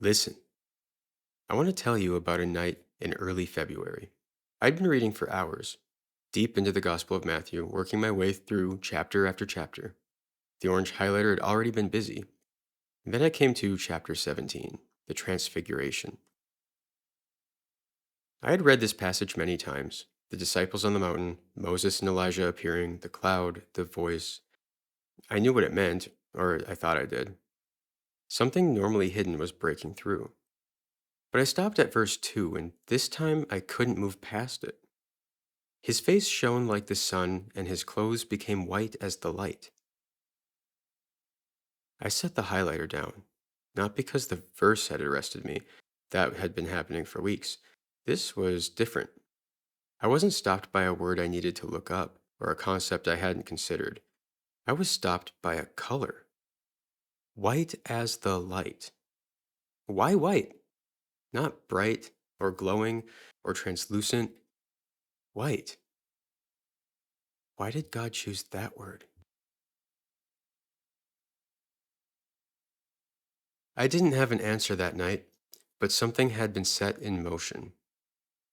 Listen, I want to tell you about a night in early February. I'd been reading for hours, deep into the Gospel of Matthew, working my way through chapter after chapter. The orange highlighter had already been busy. And then I came to chapter 17, the Transfiguration. I had read this passage many times. The disciples on the mountain, Moses and Elijah appearing, the cloud, the voice. I knew what it meant, or I thought I did. Something normally hidden was breaking through. But I stopped at verse 2, and this time I couldn't move past it. His face shone like the sun, and his clothes became white as the light. I set the highlighter down, not because the verse had arrested me, that had been happening for weeks. This was different. I wasn't stopped by a word I needed to look up, or a concept I hadn't considered. I was stopped by a color. White as the light. Why white? Not bright, or glowing, or translucent. White. Why did God choose that word? I didn't have an answer that night, but something had been set in motion.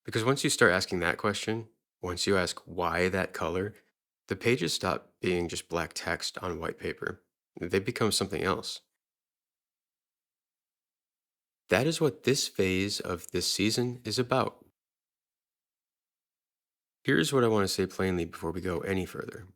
Because once you start asking that question, once you ask why that color, the pages stop being just black text on white paper. They become something else. That is what this phase of this season is about. Here's what I want to say plainly before we go any further.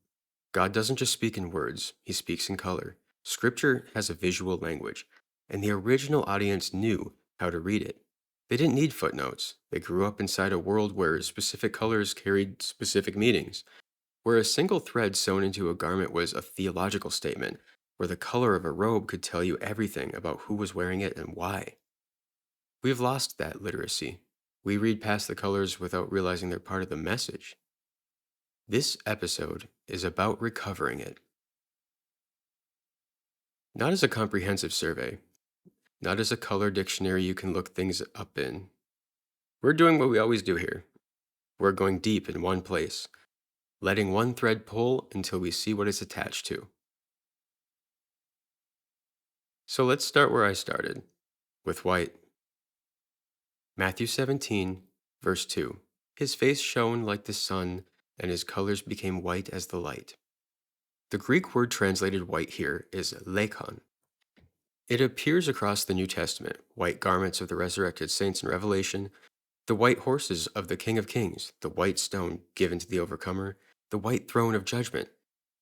God doesn't just speak in words, he speaks in color. Scripture has a visual language, and the original audience knew how to read it. They didn't need footnotes. They grew up inside a world where specific colors carried specific meanings, where a single thread sewn into a garment was a theological statement, where the color of a robe could tell you everything about who was wearing it and why. We've lost that literacy. We read past the colors without realizing they're part of the message. This episode is about recovering it. Not as a comprehensive survey, not as a color dictionary you can look things up in. We're doing what we always do here. We're going deep in one place, letting one thread pull until we see what it's attached to. So let's start where I started, with white. Matthew 17, verse 2. His face shone like the sun, and his colors became white as the light. The Greek word translated white here is lekon. It appears across the New Testament: white garments of the resurrected saints in Revelation, the white horses of the King of Kings, the white stone given to the overcomer, the white throne of judgment.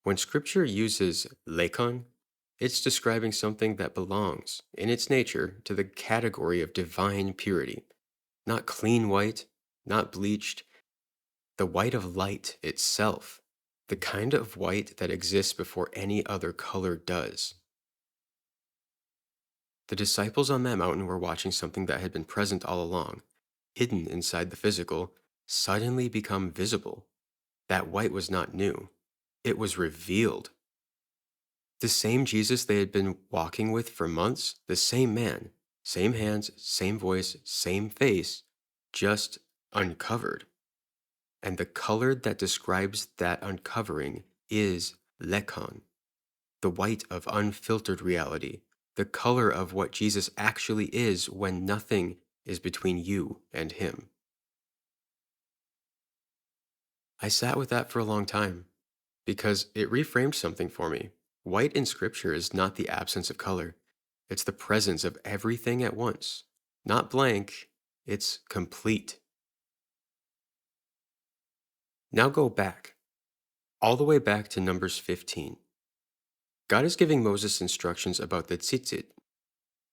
When Scripture uses lekon, it's describing something that belongs, in its nature, to the category of divine purity. Not clean white, not bleached, the white of light itself, the kind of white that exists before any other color does. The disciples on that mountain were watching something that had been present all along, hidden inside the physical, suddenly become visible. That white was not new, it was revealed. The same Jesus they had been walking with for months, the same man, same hands, same voice, same face, just uncovered. And the color that describes that uncovering is lekon, the white of unfiltered reality, the color of what Jesus actually is when nothing is between you and him. I sat with that for a long time because it reframed something for me. White in Scripture is not the absence of color, it's the presence of everything at once. Not blank, it's complete. Now go back, all the way back to Numbers 15. God is giving Moses instructions about the tzitzit,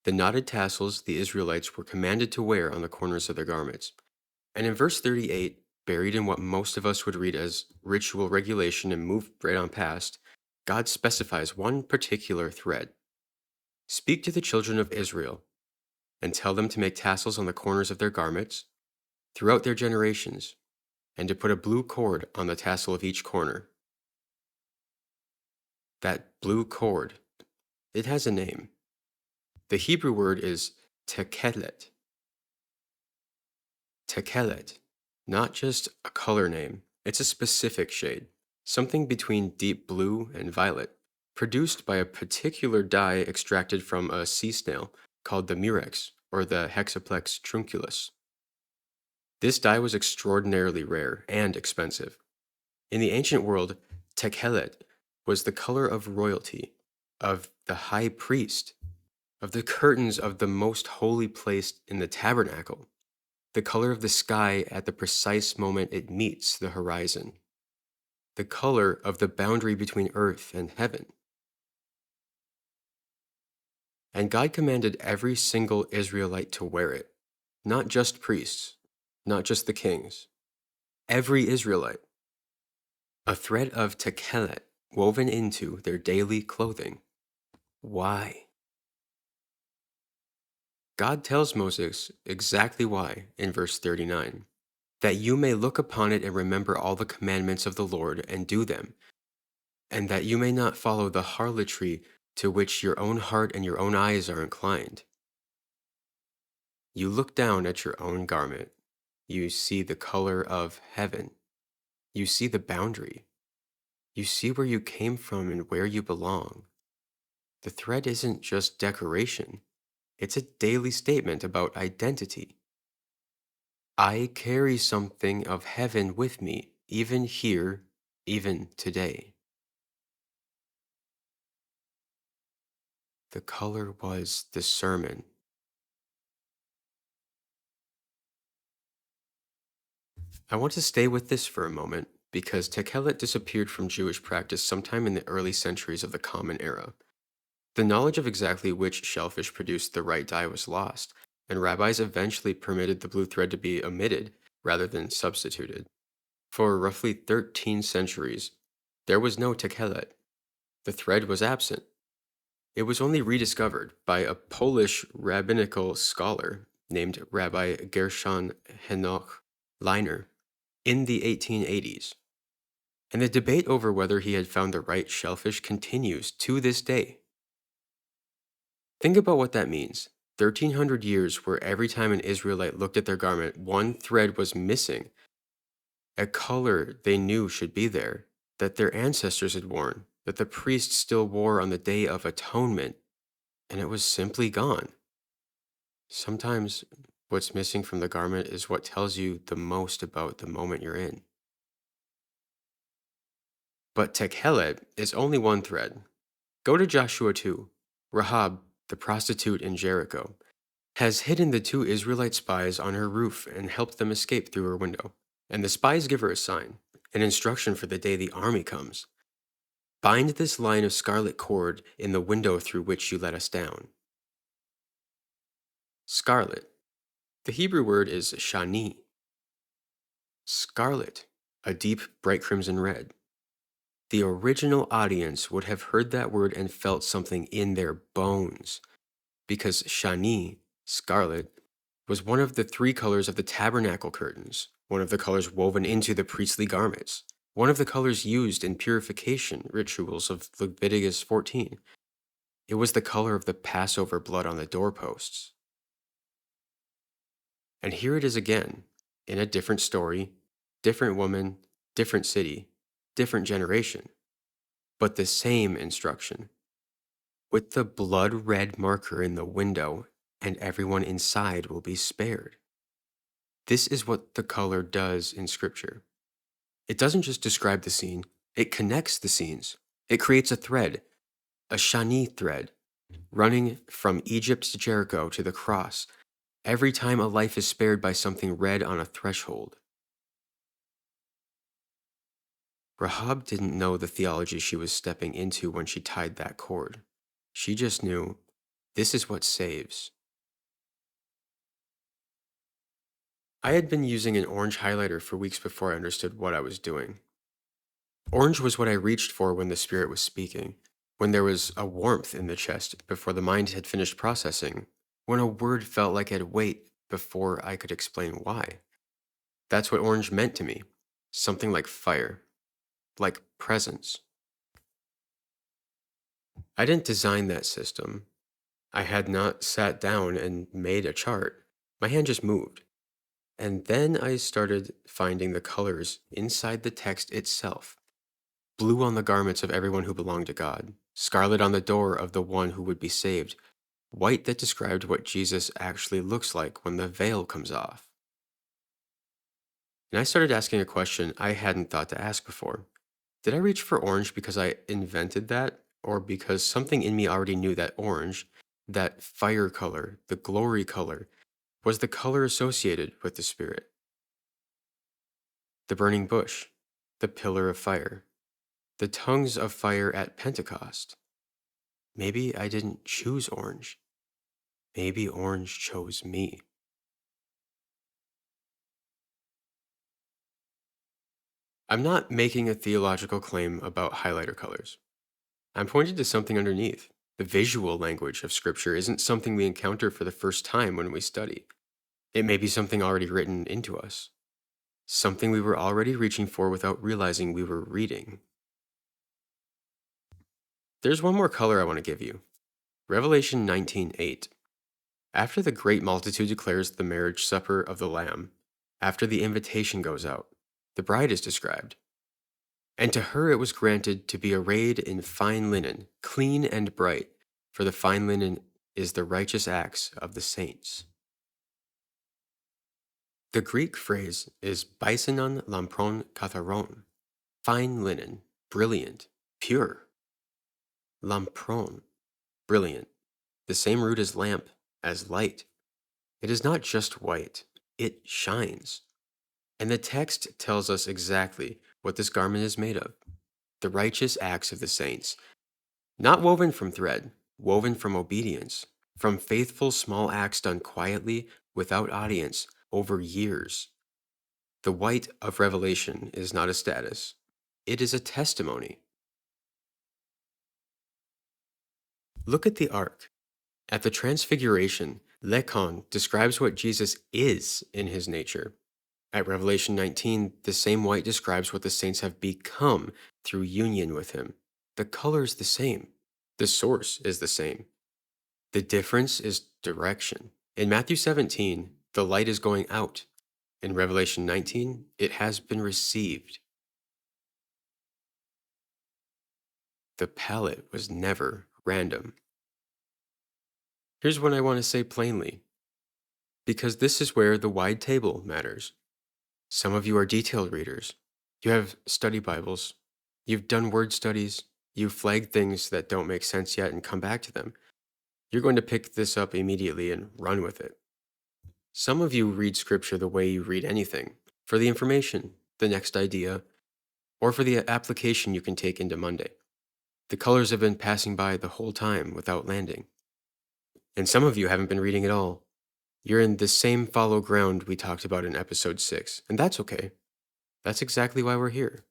the knotted tassels the Israelites were commanded to wear on the corners of their garments. And in verse 38, buried in what most of us would read as ritual regulation and move right on past, God specifies one particular thread. Speak to the children of Israel and tell them to make tassels on the corners of their garments throughout their generations, and to put a blue cord on the tassel of each corner. That blue cord, it has a name. The Hebrew word is tekelet. Tekelet, not just a color name, it's a specific shade, something between deep blue and violet, produced by a particular dye extracted from a sea snail called the murex, or the hexaplex trunculus. This dye was extraordinarily rare and expensive. In the ancient world, tekhelet was the color of royalty, of the high priest, of the curtains of the most holy place in the tabernacle, the color of the sky at the precise moment it meets the horizon, the color of the boundary between earth and heaven. And God commanded every single Israelite to wear it, not just priests, not just the kings, every Israelite. A thread of tekhelet woven into their daily clothing. Why? God tells Moses exactly why in verse 39, that you may look upon it and remember all the commandments of the Lord and do them, and that you may not follow the harlotry to which your own heart and your own eyes are inclined. You look down at your own garment. You see the color of heaven. You see the boundary. You see where you came from and where you belong. The thread isn't just decoration. It's a daily statement about identity. I carry something of heaven with me, even here, even today. The color was the sermon. I want to stay with this for a moment because tekhelet disappeared from Jewish practice sometime in the early centuries of the Common Era. The knowledge of exactly which shellfish produced the right dye was lost, and rabbis eventually permitted the blue thread to be omitted rather than substituted. For roughly 13 centuries, there was no tekhelet. The thread was absent. It was only rediscovered by a Polish rabbinical scholar named Rabbi Gershon Henoch Leiner in the 1880s. And the debate over whether he had found the right shellfish continues to this day. Think about what that means. 1,300 years where every time an Israelite looked at their garment, one thread was missing, a color they knew should be there, that their ancestors had worn, that the priest still wore on the Day of Atonement, and it was simply gone. Sometimes what's missing from the garment is what tells you the most about the moment you're in. But tekhelet is only one thread. Go to Joshua 2. Rahab, the prostitute in Jericho, has hidden the 2 Israelite spies on her roof and helped them escape through her window. And the spies give her a sign, an instruction for the day the army comes. Bind this line of scarlet cord in the window through which you let us down. Scarlet. The Hebrew word is shani. Scarlet, a deep, bright crimson red. The original audience would have heard that word and felt something in their bones, because shani, scarlet, was one of the 3 colors of the tabernacle curtains, one of the colors woven into the priestly garments, one of the colors used in purification rituals of Leviticus 14. It was the color of the Passover blood on the doorposts. And here it is again, in a different story, different woman, different city, different generation, but the same instruction. With the blood red marker in the window, and everyone inside will be spared. This is what the color does in Scripture. It doesn't just describe the scene, it connects the scenes. It creates a thread, a shani thread, running from Egypt to Jericho to the cross, every time a life is spared by something red on a threshold. Rahab didn't know the theology she was stepping into when she tied that cord. She just knew, this is what saves. I had been using an orange highlighter for weeks before I understood what I was doing. Orange was what I reached for when the Spirit was speaking, when there was a warmth in the chest before the mind had finished processing, when a word felt like it had weight before I could explain why. That's what orange meant to me, something like fire, like presence. I didn't design that system. I had not sat down and made a chart. My hand just moved. And then I started finding the colors inside the text itself. Blue on the garments of everyone who belonged to God, scarlet on the door of the one who would be saved, white that described what Jesus actually looks like when the veil comes off. And I started asking a question I hadn't thought to ask before. Did I reach for orange because I invented that, or because something in me already knew that orange, that fire color, the glory color, was the color associated with the Spirit? The burning bush, the pillar of fire, the tongues of fire at Pentecost. Maybe I didn't choose orange. Maybe orange chose me. I'm not making a theological claim about highlighter colors. I'm pointing to something underneath. The visual language of Scripture isn't something we encounter for the first time when we study. It may be something already written into us, something we were already reaching for without realizing we were reading. There's one more color I want to give you. Revelation 19:8. After the great multitude declares the marriage supper of the Lamb, after the invitation goes out, the bride is described. And to her it was granted to be arrayed in fine linen, clean and bright, for the fine linen is the righteous acts of the saints. The Greek phrase is bisonon lampron katharon, fine linen, brilliant, pure. Lampron, brilliant, the same root as lamp, as light. It is not just white, it shines. And the text tells us exactly what this garment is made of: the righteous acts of the saints, not woven from thread, woven from obedience, from faithful small acts done quietly, without audience, over years. The white of Revelation is not a status, it is a testimony. Look at the ark. At the Transfiguration, Lekon describes what Jesus is in his nature. At Revelation 19, the same white describes what the saints have become through union with him. The color is the same. The source is the same. The difference is direction. In Matthew 17, the light is going out. In Revelation 19, it has been received. The palette was never random. Here's what I want to say plainly, because this is where the wide table matters. Some of you are detailed readers. You have study Bibles. You've done word studies. You've flagged things that don't make sense yet and come back to them. You're going to pick this up immediately and run with it. Some of you read Scripture the way you read anything, for the information, the next idea, or for the application you can take into Monday. The colors have been passing by the whole time without landing. And some of you haven't been reading at all. You're in the same fallow ground we talked about in episode 6, and that's okay. That's exactly why we're here.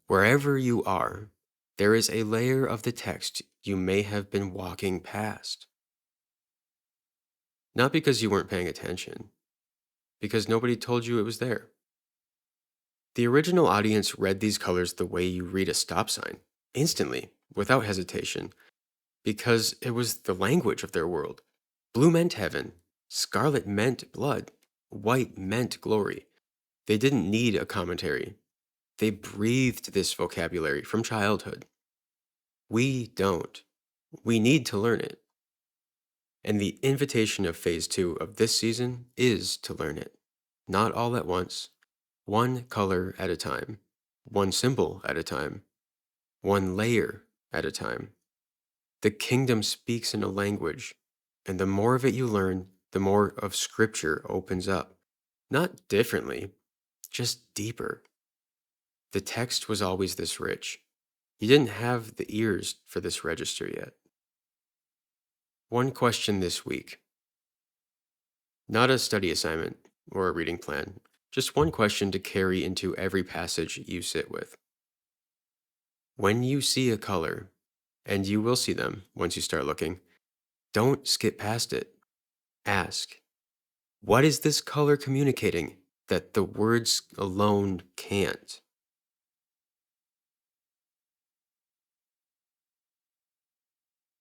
Wherever you are, there is a layer of the text you may have been walking past. Not because you weren't paying attention, because nobody told you it was there. The original audience read these colors the way you read a stop sign, instantly, without hesitation, because it was the language of their world. Blue meant heaven, scarlet meant blood, white meant glory. They didn't need a commentary. They breathed this vocabulary from childhood. We don't. We need to learn it. And the invitation of phase 2 of this season is to learn it. Not all at once, one color at a time, one symbol at a time, one layer at a time. The kingdom speaks in a language, and the more of it you learn, the more of Scripture opens up. Not differently, just deeper. The text was always this rich. You didn't have the ears for this register yet. One question this week. Not a study assignment or a reading plan, just one question to carry into every passage you sit with. When you see a color, and you will see them once you start looking, don't skip past it. Ask, what is this color communicating that the words alone can't?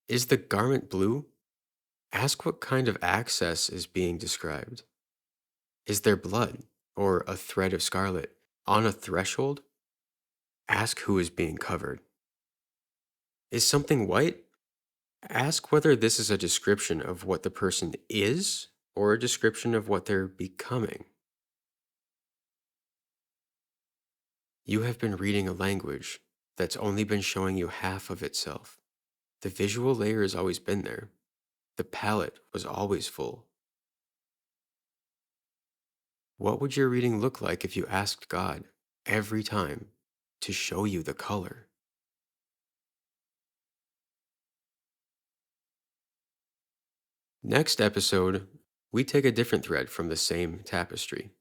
Is the garment blue? Ask what kind of access is being described. Is there blood or a thread of scarlet on a threshold? Ask who is being covered. Is something white? Ask whether this is a description of what the person is or a description of what they're becoming. You have been reading a language that's only been showing you half of itself. The visual layer has always been there. The palette was always full. What would your reading look like if you asked God every time to show you the color? Next episode, we take a different thread from the same tapestry: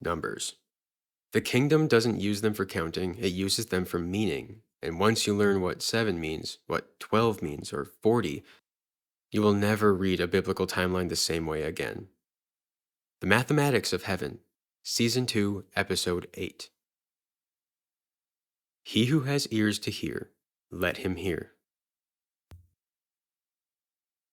numbers. The kingdom doesn't use them for counting, it uses them for meaning. And once you learn what 7 means, what 12 means, or 40, you will never read a biblical timeline the same way again. The Mathematics of Heaven, Season 2, Episode 8. He who has ears to hear, let him hear.